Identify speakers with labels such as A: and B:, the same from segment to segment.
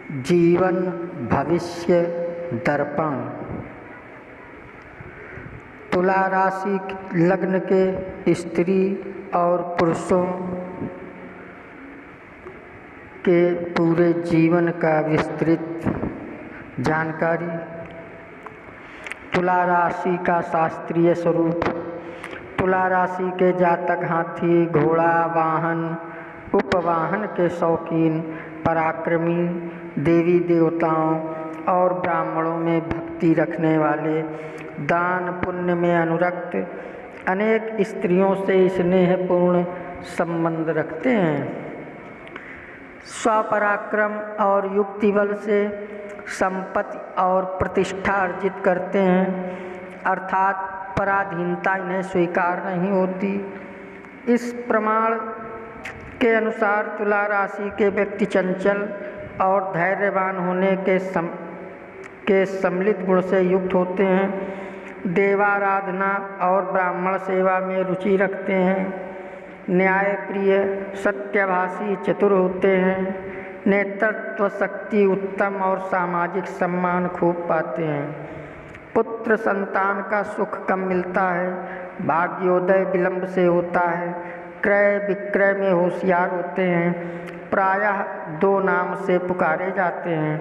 A: जीवन भविष्य दर्पण। तुला राशि लग्न के स्त्री और पुरुषों के पूरे जीवन का विस्तृत जानकारी। तुला राशि का शास्त्रीय स्वरूप। तुला राशि के जातक हाथी, घोड़ा, वाहन, उपवाहन के शौकीन, पराक्रमी, देवी देवताओं और ब्राह्मणों में भक्ति रखने वाले, दान पुण्य में अनुरक्त, अनेक स्त्रियों से स्नेहपूर्ण संबंध रखते हैं। स्वपराक्रम और युक्ति बल से संपत्ति और प्रतिष्ठा अर्जित करते हैं, अर्थात पराधीनता इन्हें स्वीकार नहीं होती। इस प्रमाण के अनुसार तुला राशि के व्यक्ति चंचल और धैर्यवान होने के सम्मिलित गुण से युक्त होते हैं, देवाराधना और ब्राह्मण सेवा में रुचि रखते हैं, न्यायप्रिय, सत्यभाषी, चतुर होते हैं, नेतृत्व शक्ति उत्तम और सामाजिक सम्मान खूब पाते हैं। पुत्र संतान का सुख कम मिलता है, भाग्योदय विलंब से होता है, क्रय विक्रय में होशियार होते हैं, प्रायः 2 नाम से पुकारे जाते हैं,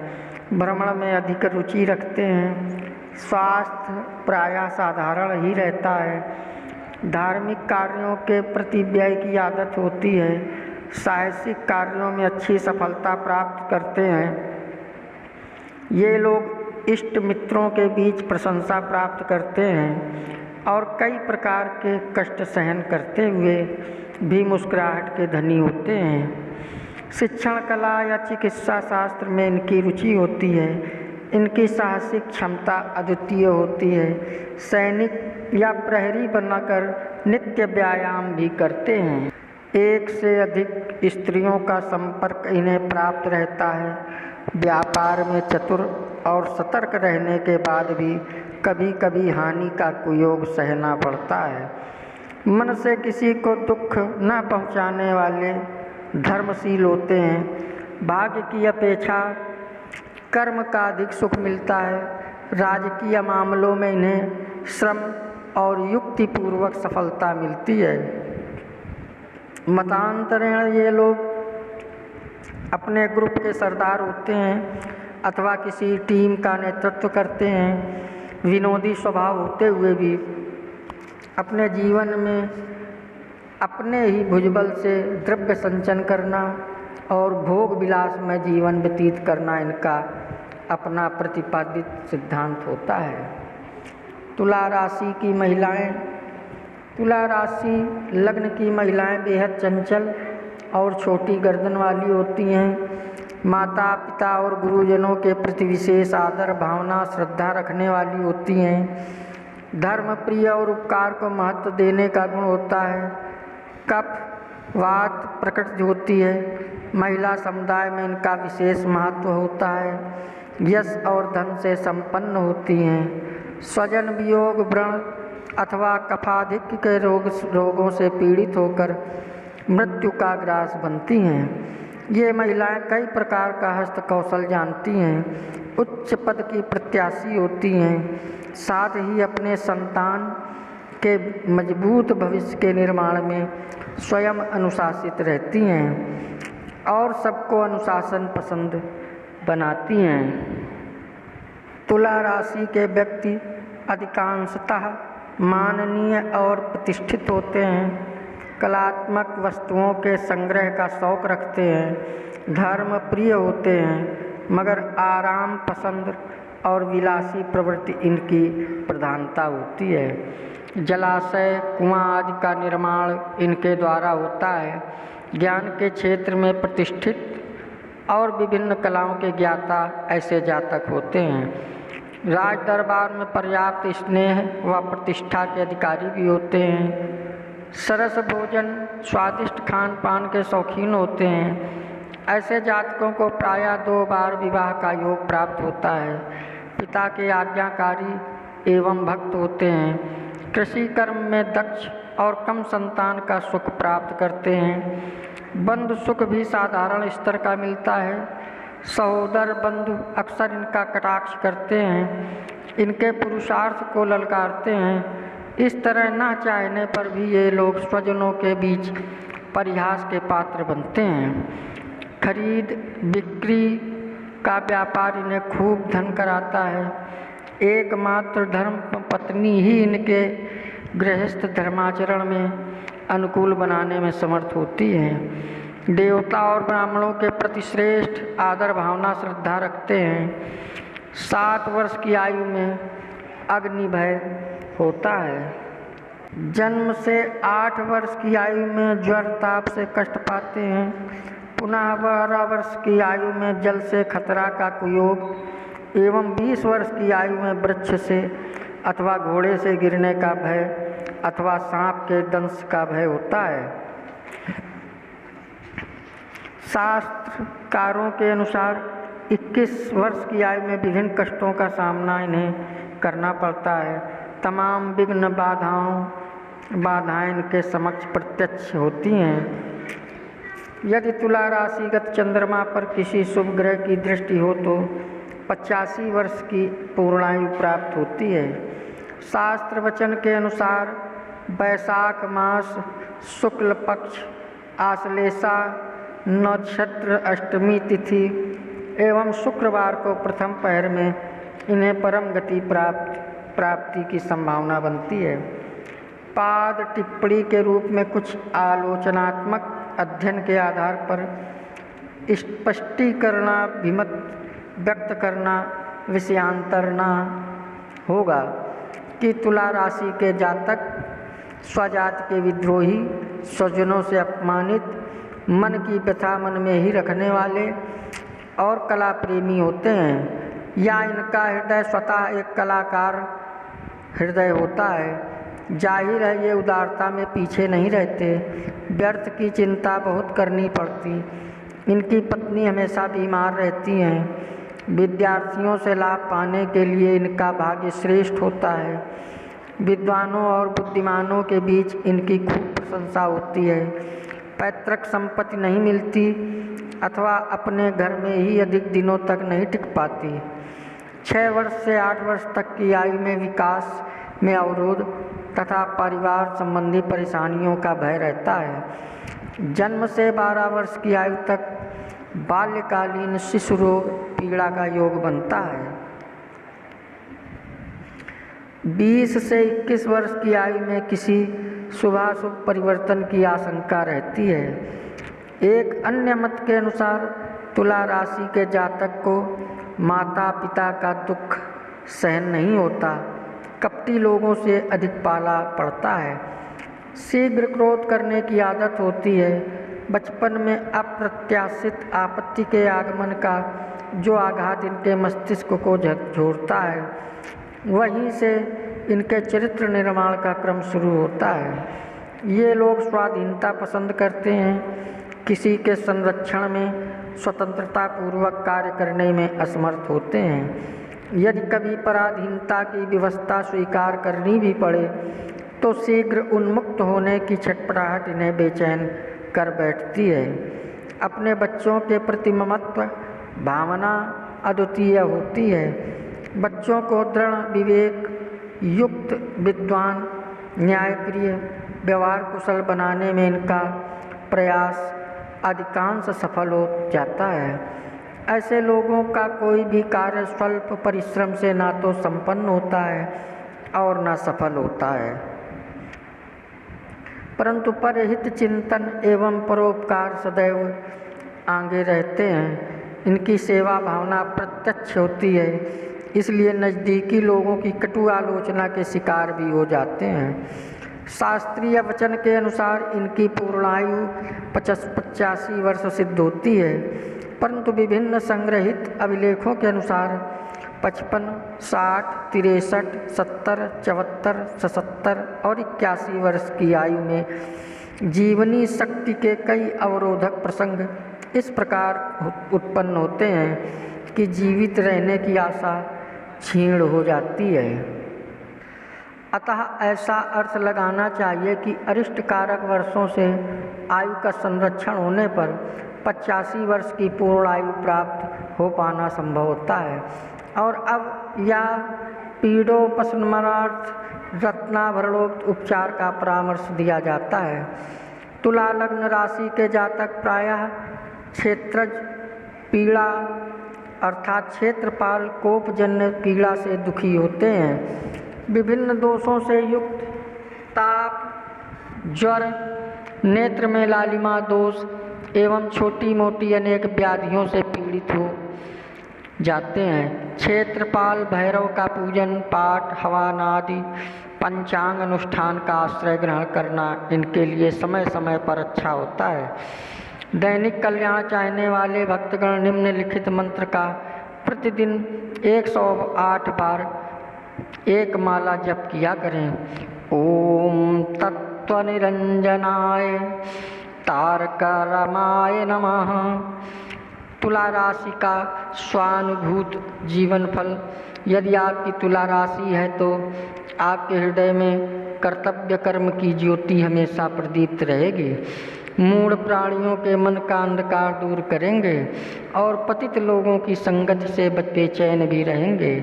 A: भ्रमण में अधिक रुचि रखते हैं, स्वास्थ्य प्रायः साधारण ही रहता है, धार्मिक कार्यों के प्रति व्यय की आदत होती है, साहसिक कार्यों में अच्छी सफलता प्राप्त करते हैं। ये लोग इष्ट मित्रों के बीच प्रशंसा प्राप्त करते हैं और कई प्रकार के कष्ट सहन करते हुए भी मुस्कुराहट के धनी होते हैं। शिक्षण, कला या चिकित्सा शास्त्र में इनकी रुचि होती है। इनकी साहसिक क्षमता अद्वितीय होती है। सैनिक या प्रहरी बनकर नित्य व्यायाम भी करते हैं। एक से अधिक स्त्रियों का संपर्क इन्हें प्राप्त रहता है। व्यापार में चतुर और सतर्क रहने के बाद भी कभी कभी हानि का कुयोग सहना पड़ता है। मन से किसी को दुख न पहुंचाने वाले धर्मशील होते हैं। भाग्य की अपेक्षा कर्म का अधिक सुख मिलता है। राजकीय मामलों में इन्हें श्रम और युक्तिपूर्वक सफलता मिलती है। मतांतरेण ये लोग अपने ग्रुप के सरदार होते हैं अथवा किसी टीम का नेतृत्व करते हैं। विनोदी स्वभाव होते हुए भी अपने जीवन में अपने ही भुजबल से द्रव्य संचयन करना और भोग विलास में जीवन व्यतीत करना इनका अपना प्रतिपादित सिद्धांत होता है। तुला राशि की महिलाएं। तुला राशि लग्न की महिलाएं बेहद चंचल और छोटी गर्दन वाली होती हैं। माता पिता और गुरुजनों के प्रति विशेष आदर भावना श्रद्धा रखने वाली होती हैं। धर्म प्रिय और उपकार को महत्व देने का गुण होता है। कफ वात प्रकृति होती है। महिला समुदाय में इनका विशेष महत्व होता है। यश और धन से संपन्न होती हैं। स्वजन वियोग, व्रण अथवा कफाधिक्य के रोगों से पीड़ित होकर मृत्यु का ग्रास बनती हैं। ये महिलाएं कई प्रकार का हस्त कौशल जानती हैं, उच्च पद की प्रत्याशी होती हैं, साथ ही अपने संतान के मजबूत भविष्य के निर्माण में स्वयं अनुशासित रहती हैं और सबको अनुशासन पसंद बनाती हैं। तुला राशि के व्यक्ति अधिकांशतः माननीय और प्रतिष्ठित होते हैं। कलात्मक वस्तुओं के संग्रह का शौक रखते हैं। धर्म प्रिय होते हैं मगर आराम पसंद और विलासी प्रवृत्ति इनकी प्रधानता होती है। जलाशय, कुआं आदि का निर्माण इनके द्वारा होता है। ज्ञान के क्षेत्र में प्रतिष्ठित और विभिन्न कलाओं के ज्ञाता ऐसे जातक होते हैं। राज दरबार में पर्याप्त स्नेह व प्रतिष्ठा के अधिकारी भी होते हैं। सरस भोजन, स्वादिष्ट खान पान के शौकीन होते हैं। ऐसे जातकों को प्रायः 2 बार विवाह का योग प्राप्त होता है। पिता के आज्ञाकारी एवं भक्त होते हैं। कृषि कर्म में दक्ष और कम संतान का सुख प्राप्त करते हैं। बंधु सुख भी साधारण स्तर का मिलता है। सहोदर बंधु अक्सर इनका कटाक्ष करते हैं, इनके पुरुषार्थ को ललकारते हैं। इस तरह न चाहने पर भी ये लोग स्वजनों के बीच परिहास के पात्र बनते हैं। खरीद बिक्री का व्यापार इन्हें खूब धन कराता है। एकमात्र धर्म पत्नी ही इनके गृहस्थ धर्माचरण में अनुकूल बनाने में समर्थ होती है। देवता और ब्राह्मणों के प्रति श्रेष्ठ आदर भावना श्रद्धा रखते हैं। 7 वर्ष की आयु में अग्नि भय होता है। जन्म से 8 वर्ष की आयु में ज्वर ताप से कष्ट पाते हैं। पुनः 12 वर्ष की आयु में जल से खतरा का कुयोग एवं 20 वर्ष की आयु में वृक्ष से अथवा घोड़े से गिरने का भय अथवा सांप के दंश का भय होता है। शास्त्रकारों के अनुसार 21 वर्ष की आयु में विभिन्न कष्टों का सामना इन्हें करना पड़ता है। तमाम विघ्न बाधाएं इनके समक्ष प्रत्यक्ष होती हैं। यदि तुला राशिगत चंद्रमा पर किसी शुभ ग्रह की दृष्टि हो तो 85 वर्ष की पूर्णायु प्राप्त होती है। शास्त्र वचन के अनुसार वैशाख मास शुक्ल पक्ष आश्लेषा नक्षत्र अष्टमी तिथि एवं शुक्रवार को प्रथम पहर में इन्हें परम गति प्राप्ति की संभावना बनती है। पाद टिप्पणी के रूप में कुछ आलोचनात्मक अध्ययन के आधार पर स्पष्टीकरणाभिमत व्यक्त करना विषयांतरना होगा कि तुला राशि के जातक स्वजाति के विद्रोही, स्वजनों से अपमानित, मन की व्यथा मन में ही रखने वाले और कला प्रेमी होते हैं, या इनका हृदय स्वतः एक कलाकार हृदय होता है। जाहिर है ये उदारता में पीछे नहीं रहते। व्यर्थ की चिंता बहुत करनी पड़ती। इनकी पत्नी हमेशा बीमार रहती हैं। विद्यार्थियों से लाभ पाने के लिए इनका भाग्य श्रेष्ठ होता है। विद्वानों और बुद्धिमानों के बीच इनकी खूब प्रशंसा होती है। पैतृक संपत्ति नहीं मिलती अथवा अपने घर में ही अधिक दिनों तक नहीं टिक पाती। 6 वर्ष से 8 वर्ष तक की आयु में विकास में अवरोध तथा परिवार संबंधी परेशानियों का भय रहता है। जन्म से 12 वर्ष की आयु तक बाल्यकालीन शिशु रोग पीड़ा का योग बनता है। 20 से 21 वर्ष की आयु में किसी शुभाशुभ परिवर्तन की आशंका रहती है। एक अन्य मत के अनुसार तुला राशि के जातक को माता पिता का दुख सहन नहीं होता। कपटी लोगों से अधिक पाला पड़ता है। शीघ्र क्रोध करने की आदत होती है। बचपन में अप्रत्याशित आपत्ति के आगमन का जो आघात इनके मस्तिष्क को झकझोरता है, वहीं से इनके चरित्र निर्माण का क्रम शुरू होता है। ये लोग स्वाधीनता पसंद करते हैं, किसी के संरक्षण में स्वतंत्रता पूर्वक कार्य करने में असमर्थ होते हैं। यदि कभी पराधीनता की व्यवस्था स्वीकार करनी भी पड़े तो शीघ्र उन्मुक्त होने की छटपटाहट इन्हें बेचैन कर बैठती है। अपने बच्चों के प्रति ममत्व भावना अद्वितीय होती है। बच्चों को दृढ़ विवेक युक्त, विद्वान, न्यायप्रिय, व्यवहार कुशल बनाने में इनका प्रयास अधिकांश सफल हो जाता है। ऐसे लोगों का कोई भी कार्य स्वल्प परिश्रम से ना तो संपन्न होता है और ना सफल होता है, परंतु परहित चिंतन एवं परोपकार सदैव आगे रहते हैं। इनकी सेवा भावना प्रत्यक्ष होती है, इसलिए नज़दीकी लोगों की कटु आलोचना के शिकार भी हो जाते हैं। शास्त्रीय वचन के अनुसार इनकी पूर्णायु 85 वर्ष सिद्ध होती है, परंतु विभिन्न संग्रहित अभिलेखों के अनुसार 55, 60, 63, 70, 74, 77 और 81 वर्ष की आयु में जीवनी शक्ति के कई अवरोधक प्रसंग इस प्रकार उत्पन्न होते हैं कि जीवित रहने की आशा क्षीण हो जाती है। अतः ऐसा अर्थ लगाना चाहिए कि अरिष्ट कारक वर्षों से आयु का संरक्षण होने पर 85 वर्ष की पूर्ण आयु प्राप्त हो पाना संभव होता है। और अब यह पीडोपशमनार्थ रत्नाभरणोक्त उपचार का परामर्श दिया जाता है। तुला लग्न राशि के जातक प्रायः क्षेत्रज पीड़ा अर्थात क्षेत्रपाल कोपजन्य पीड़ा से दुखी होते हैं। विभिन्न दोषों से युक्त ताप, ज्वर, नेत्र में लालिमा दोष एवं छोटी मोटी अनेक व्याधियों से पीड़ित हो जाते हैं। क्षेत्रपाल भैरव का पूजन, पाठ, हवन आदि पंचांग अनुष्ठान का आश्रय ग्रहण करना इनके लिए समय समय पर अच्छा होता है। दैनिक कल्याण चाहने वाले भक्तगण निम्नलिखित मंत्र का प्रतिदिन 108 बार एक माला जप किया करें। ओम तत्वनिरंजनाय तारकरमाय नमः। तुला राशि का स्वानुभूत जीवन फल। यदि आपकी तुला राशि है तो आपके हृदय में कर्तव्य कर्म की ज्योति हमेशा प्रदीप्त रहेगी। मूढ़ प्राणियों के मन का अंधकार दूर करेंगे और पतित लोगों की संगत से बेचैन भी रहेंगे।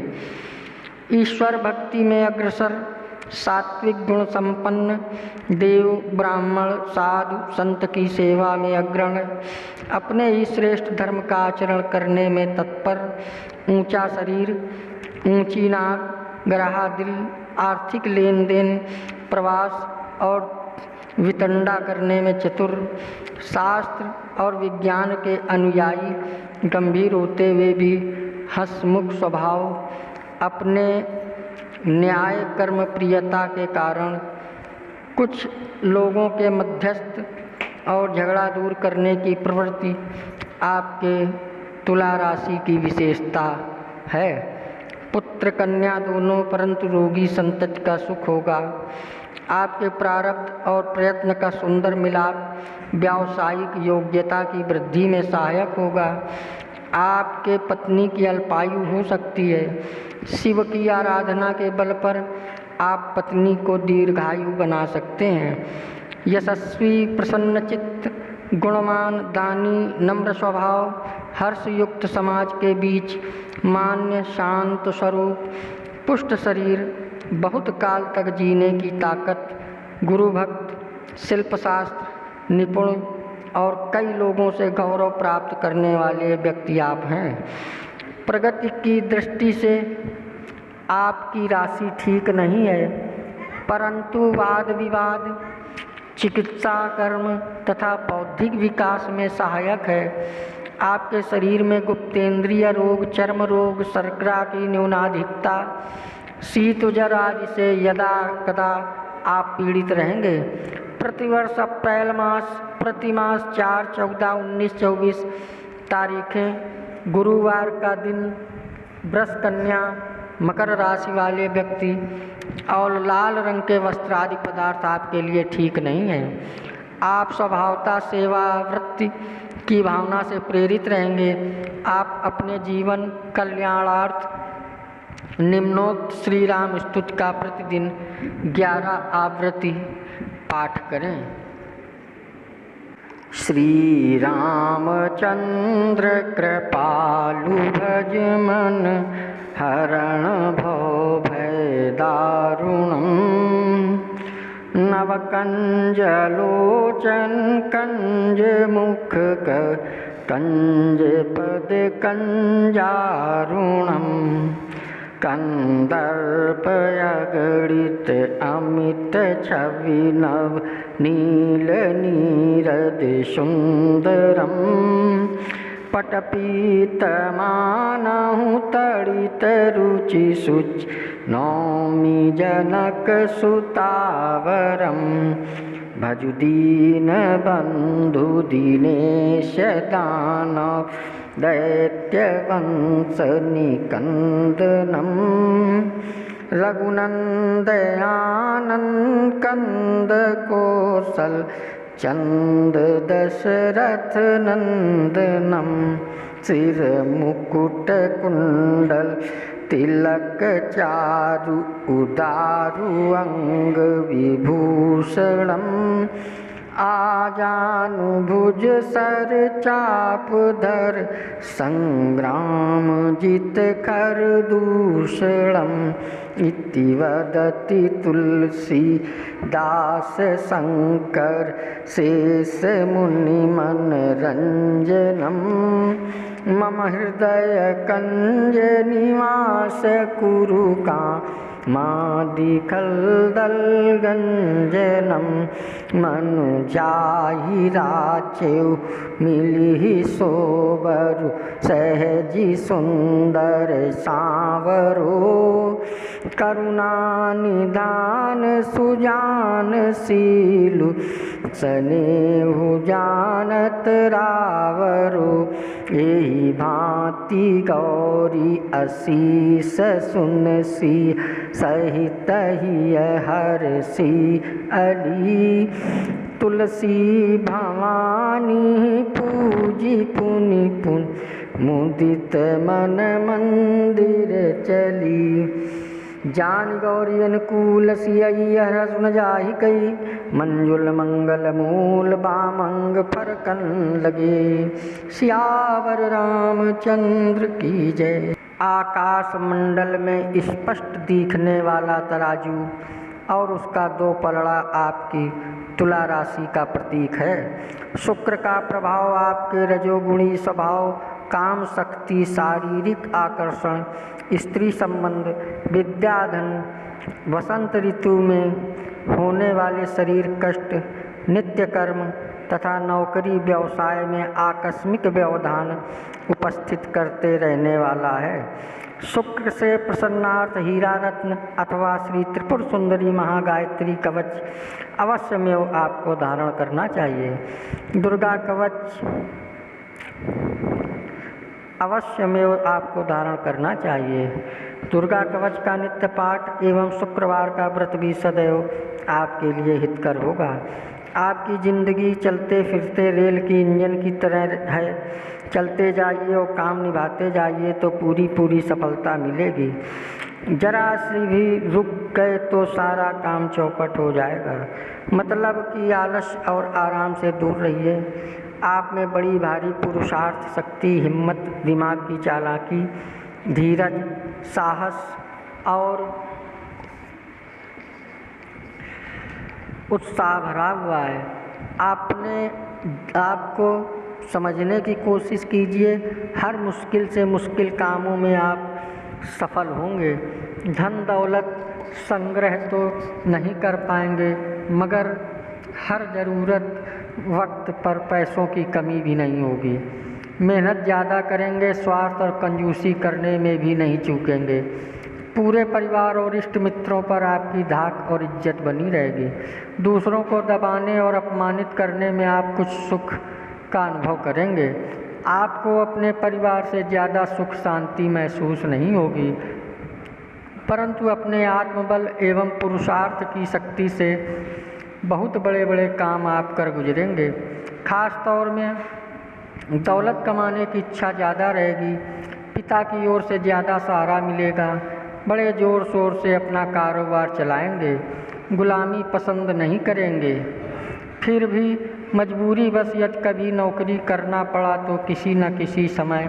A: ईश्वर भक्ति में अग्रसर, सात्विक गुण संपन्न, देव, ब्राह्मण, साधु, संत की सेवा में अग्रणी, अपने ही श्रेष्ठ धर्म का आचरण करने में तत्पर, ऊंचा शरीर, ऊंची नाक, गहरा दिल, आर्थिक लेन देन, प्रवास और वितंडा करने में चतुर, शास्त्र और विज्ञान के अनुयायी, गंभीर होते हुए भी हंसमुख स्वभाव, अपने न्याय कर्म प्रियता के कारण कुछ लोगों के मध्यस्थ और झगड़ा दूर करने की प्रवृत्ति आपके तुला राशि की विशेषता है। पुत्र कन्या दोनों परंतु रोगी संतति का सुख होगा। आपके प्रारब्ध और प्रयत्न का सुंदर मिलाप व्यावसायिक योग्यता की वृद्धि में सहायक होगा। आपके पत्नी की अल्पायु हो सकती है। शिव की आराधना के बल पर आप पत्नी को दीर्घायु बना सकते हैं। यशस्वी, प्रसन्नचित्त, गुणवान, दानी, नम्र स्वभाव, हर्षयुक्त समाज के बीच मान्य, शांत स्वरूप, पुष्ट शरीर, बहुत काल तक जीने की ताकत, गुरु भक्त, शिल्पशास्त्र निपुण और कई लोगों से गौरव प्राप्त करने वाले व्यक्ति आप हैं। प्रगति की दृष्टि से आपकी राशि ठीक नहीं है, परंतु वाद विवाद, चिकित्सा, कर्म तथा बौद्धिक विकास में सहायक है। आपके शरीर में गुप्तेंद्रिय रोग, चर्म रोग, शर्करा की न्यूनाधिकता, शीत जर आदि से यदा कदा आप पीड़ित रहेंगे। प्रतिवर्ष अप्रैल मास प्रति मास 4, 14, 19, 24 तारीखें गुरुवार का दिन वृष, कन्या, मकर राशि वाले व्यक्ति और लाल रंग के वस्त्र आदि पदार्थ आपके लिए ठीक नहीं है। आप स्वभावतः सेवा वृत्ति की भावना से प्रेरित रहेंगे। आप अपने जीवन कल्याणार्थ निम्नोक्त श्री राम स्तुति का प्रतिदिन 11 आवृत्ति पाठ करें। श्री रामचंद्र कृपालु भज मन हरण भव भय दारुणम्। नवकंज लोचन कंज मुख कंज पद कंजारुणम्। कंदर्प अगणित अमित छवि नव नील नीरद सुंदरम। पटपीत मानहु तड़ित रुचि सुच नौमि जनक सुतावरम। भजु दीन बंधु दीनेश दानव दैत्य वंश निकंदनम। रघुनंदयानंद कंद कौशल चंद दशरथ नंदनम। सिर मुकुट कुंडल तिलक चारु उदारु अंग विभूषणम। आजानु भुज सर चाप धर संग्राम जित कर दूषणम् इति वदति तुलसी दास शंकर शेष मुनि मनरंजनम् मम हृदय कंज निवास कुरु का मादिखल दल गंजनम मनु जाहि राचेउ मिलिहि सोबरु सहजी सुंदर सांवरो करुणा निधान सुजान सीलु स्नेहु जानत रावरो एहि भांति गौरी असीस सुनसी सहित ही हरसी अली तुलसी भवानी पूजी पुनि पुन मुदित मन मंदिर चली जान गौरी अनुकूल सियई हर सुन जाहि कई मंजुल मंगल मूल बामंग फरकन लगे सियावर रामचंद्र की जय। आकाश मंडल में स्पष्ट दिखने वाला तराजू और उसका दो पलड़ा आपकी तुला राशि का प्रतीक है। शुक्र का प्रभाव आपके रजोगुणी स्वभाव, काम शक्ति, शारीरिक आकर्षण, स्त्री संबंध, विद्याधन, वसंत ऋतु में होने वाले शरीर कष्ट, नित्य कर्म तथा नौकरी व्यवसाय में आकस्मिक व्यवधान उपस्थित करते रहने वाला है। शुक्र से प्रसन्नार्थ हीरा रत्न अथवा श्री त्रिपुर सुंदरी महागायत्री कवच अवश्य में आपको धारण करना चाहिए। दुर्गा कवच अवश्य में आपको धारण करना चाहिए। दुर्गा कवच का नित्य पाठ एवं शुक्रवार का व्रत भी सदैव आपके लिए हितकर होगा। आपकी जिंदगी चलते फिरते रेल की इंजन की तरह है। चलते जाइए और काम निभाते जाइए तो पूरी पूरी सफलता मिलेगी। जरा सी भी रुक गए तो सारा काम चौपट हो जाएगा। मतलब कि आलस और आराम से दूर रहिए। आप में बड़ी भारी पुरुषार्थ शक्ति, हिम्मत, दिमाग की चालाकी, धीरज, साहस और उत्साह भरा हुआ है। आपको समझने की कोशिश कीजिए। हर मुश्किल से मुश्किल कामों में आप सफल होंगे। धन दौलत संग्रह तो नहीं कर पाएंगे, मगर हर ज़रूरत वक्त पर पैसों की कमी भी नहीं होगी। मेहनत ज़्यादा करेंगे, स्वार्थ और कंजूसी करने में भी नहीं चूकेंगे। पूरे परिवार और इष्ट मित्रों पर आपकी धाक और इज्जत बनी रहेगी। दूसरों को दबाने और अपमानित करने में आप कुछ सुख का अनुभव करेंगे। आपको अपने परिवार से ज़्यादा सुख शांति महसूस नहीं होगी, परंतु अपने आत्मबल एवं पुरुषार्थ की शक्ति से बहुत बड़े बड़े काम आप कर गुजरेंगे। खास तौर में दौलत कमाने की इच्छा ज़्यादा रहेगी। पिता की ओर से ज़्यादा सहारा मिलेगा। बड़े ज़ोर शोर से अपना कारोबार चलाएंगे। गुलामी पसंद नहीं करेंगे। फिर भी मजबूरी बस यदि कभी नौकरी करना पड़ा तो किसी न किसी समय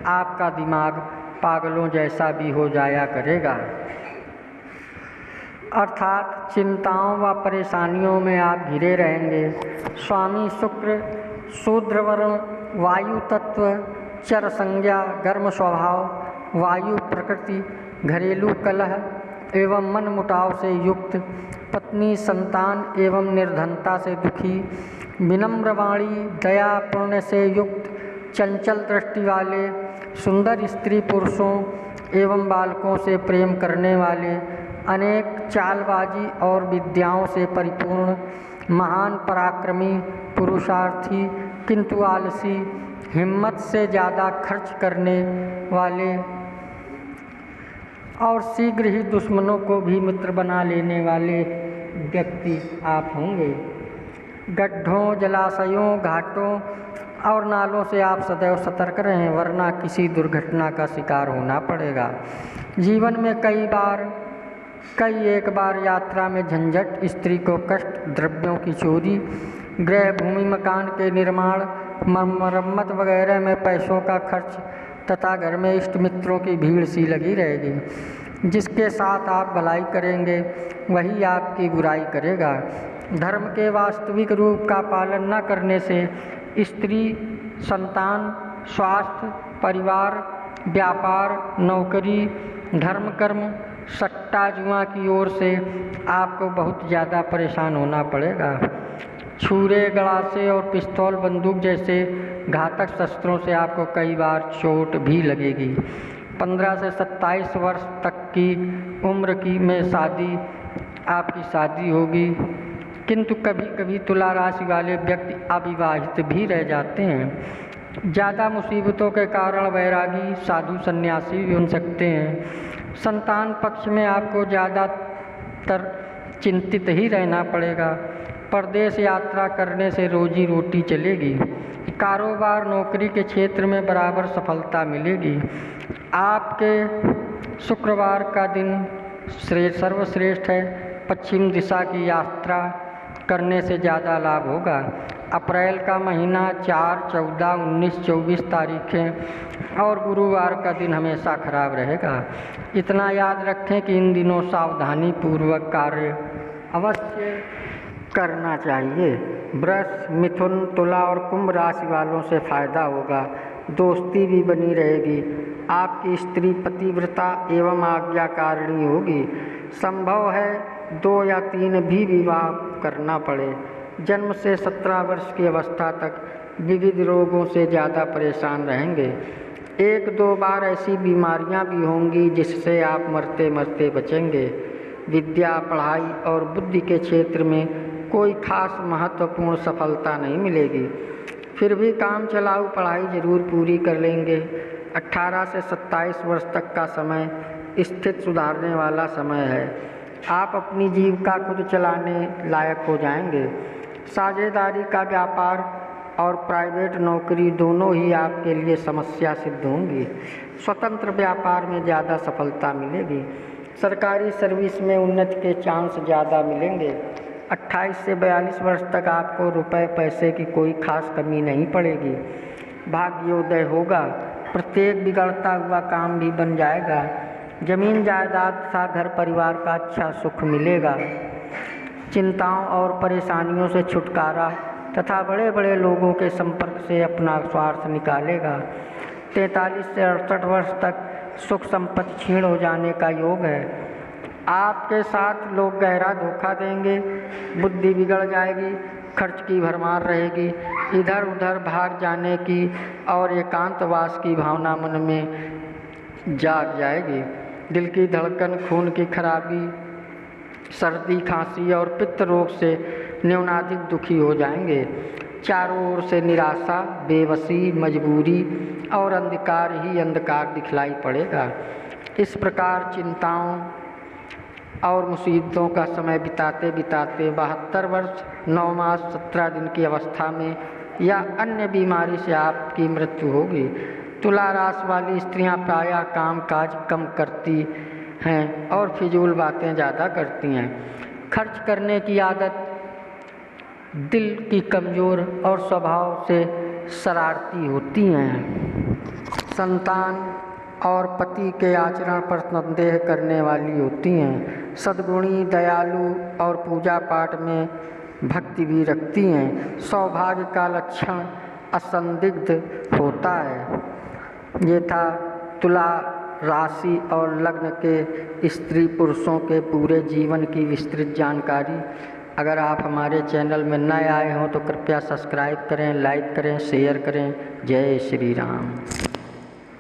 A: आपका दिमाग पागलों जैसा भी हो जाया करेगा। अर्थात चिंताओं व परेशानियों में आप घिरे रहेंगे। स्वामी शुक्र शूद्र वर्ण, वायु तत्व, चर संज्ञा, गर्म स्वभाव, वायु प्रकृति, घरेलू कलह एवं मन मुटाव से युक्त, पत्नी संतान एवं निर्धनता से दुखी, विनम्र वाणी, दया पुण्य से युक्त, चंचल दृष्टि वाले, सुंदर स्त्री पुरुषों एवं बालकों से प्रेम करने वाले, अनेक चालबाजी और विद्याओं से परिपूर्ण, महान पराक्रमी, पुरुषार्थी किंतु आलसी, हिम्मत से ज़्यादा खर्च करने वाले और शीघ्र ही दुश्मनों को भी मित्र बना लेने वाले व्यक्ति आप होंगे। गड्ढों, जलाशयों, घाटों और नालों से आप सदैव सतर्क रहें, वरना किसी दुर्घटना का शिकार होना पड़ेगा। जीवन में कई एक बार यात्रा में झंझट, स्त्री को कष्ट, द्रव्यों की चोरी, गृह भूमि मकान के निर्माण, मरम्मत वगैरह में पैसों का खर्च तथा घर में इष्ट मित्रों की भीड़ सी लगी रहेगी। जिसके साथ आप भलाई करेंगे वही आपकी बुराई करेगा। धर्म के वास्तविक रूप का पालन न करने से स्त्री, संतान, स्वास्थ्य, परिवार, व्यापार, नौकरी, धर्म कर्म, सट्टा जुआ की ओर से आपको बहुत ज़्यादा परेशान होना पड़ेगा। छुरे, गड़ासे और पिस्तौल, बंदूक जैसे घातक शस्त्रों से आपको कई बार चोट भी लगेगी। 15 से 27 वर्ष तक की उम्र की में आपकी शादी होगी, किंतु कभी कभी तुला राशि वाले व्यक्ति अविवाहित भी रह जाते हैं। ज़्यादा मुसीबतों के कारण वैरागी, साधु सन्यासी भी बन सकते हैं। संतान पक्ष में आपको ज़्यादातर चिंतित ही रहना पड़ेगा। परदेश यात्रा करने से रोजी रोटी चलेगी। कारोबार, नौकरी के क्षेत्र में बराबर सफलता मिलेगी। आपके शुक्रवार का दिन सर्वश्रेष्ठ है। पश्चिम दिशा की यात्रा करने से ज़्यादा लाभ होगा। अप्रैल का महीना 4, 14, 19, 24 तारीखें और गुरुवार का दिन हमेशा खराब रहेगा। इतना याद रखें कि इन दिनों सावधानी पूर्वक कार्य अवश्य करना चाहिए। वृष, मिथुन, तुला और कुंभ राशि वालों से फायदा होगा। दोस्ती भी बनी रहेगी। आपकी स्त्री पतिव्रता एवं आज्ञाकारिणी होगी। संभव है 2 या 3 भी विवाह करना पड़े। जन्म से 17 वर्ष की अवस्था तक विविध रोगों से ज़्यादा परेशान रहेंगे। 1-2 बार ऐसी बीमारियां भी होंगी जिससे आप मरते मरते बचेंगे। विद्या, पढ़ाई और बुद्धि के क्षेत्र में कोई खास महत्वपूर्ण सफलता नहीं मिलेगी। फिर भी काम चलाऊ पढ़ाई जरूर पूरी कर लेंगे। 18 से 27 वर्ष तक का समय स्थिति सुधारने वाला समय है। आप अपनी जीविका खुद चलाने लायक हो जाएंगे। साझेदारी का व्यापार और प्राइवेट नौकरी दोनों ही आपके लिए समस्या सिद्ध होंगी। स्वतंत्र व्यापार में ज़्यादा सफलता मिलेगी। सरकारी सर्विस में उन्नति के चांस ज़्यादा मिलेंगे। 28 से 42 वर्ष तक आपको रुपए पैसे की कोई खास कमी नहीं पड़ेगी। भाग्योदय होगा। प्रत्येक बिगड़ता हुआ काम भी बन जाएगा। जमीन जायदाद तथा घर परिवार का अच्छा सुख मिलेगा। चिंताओं और परेशानियों से छुटकारा तथा बड़े बड़े लोगों के संपर्क से अपना स्वार्थ निकालेगा। 43 से 68 वर्ष तक सुख संपत्ति क्षीण हो जाने का योग है। आपके साथ लोग गहरा धोखा देंगे। बुद्धि बिगड़ जाएगी। खर्च की भरमार रहेगी। इधर उधर भाग जाने की और एकांतवास की भावना मन में जाग जाएगी। दिल की धड़कन, खून की खराबी, सर्दी, खांसी और पित्त रोग से न्यूनाधिक दुखी हो जाएंगे। चारों ओर से निराशा, बेबसी, मजबूरी और अंधकार ही अंधकार दिखलाई पड़ेगा। इस प्रकार चिंताओं और मुसीबतों का समय बिताते बिताते 72 वर्ष 9 मास 17 दिन की अवस्था में या अन्य बीमारी से आपकी मृत्यु होगी। तुला राशि वाली स्त्रियां प्रायः काम काज कम करती हैं और फिजूल बातें ज़्यादा करती हैं। खर्च करने की आदत, दिल की कमज़ोर और स्वभाव से शरारती होती हैं। संतान और पति के आचरण पर संदेह करने वाली होती हैं। सद्गुणी, दयालु और पूजा पाठ में भक्ति भी रखती हैं। सौभाग्य का लक्षण असंदिग्ध होता है। ये था तुला राशि और लग्न के स्त्री पुरुषों के पूरे जीवन की विस्तृत जानकारी। अगर आप हमारे चैनल में नए आए हों तो कृपया सब्सक्राइब करें, लाइक करें, शेयर करें। जय श्री राम।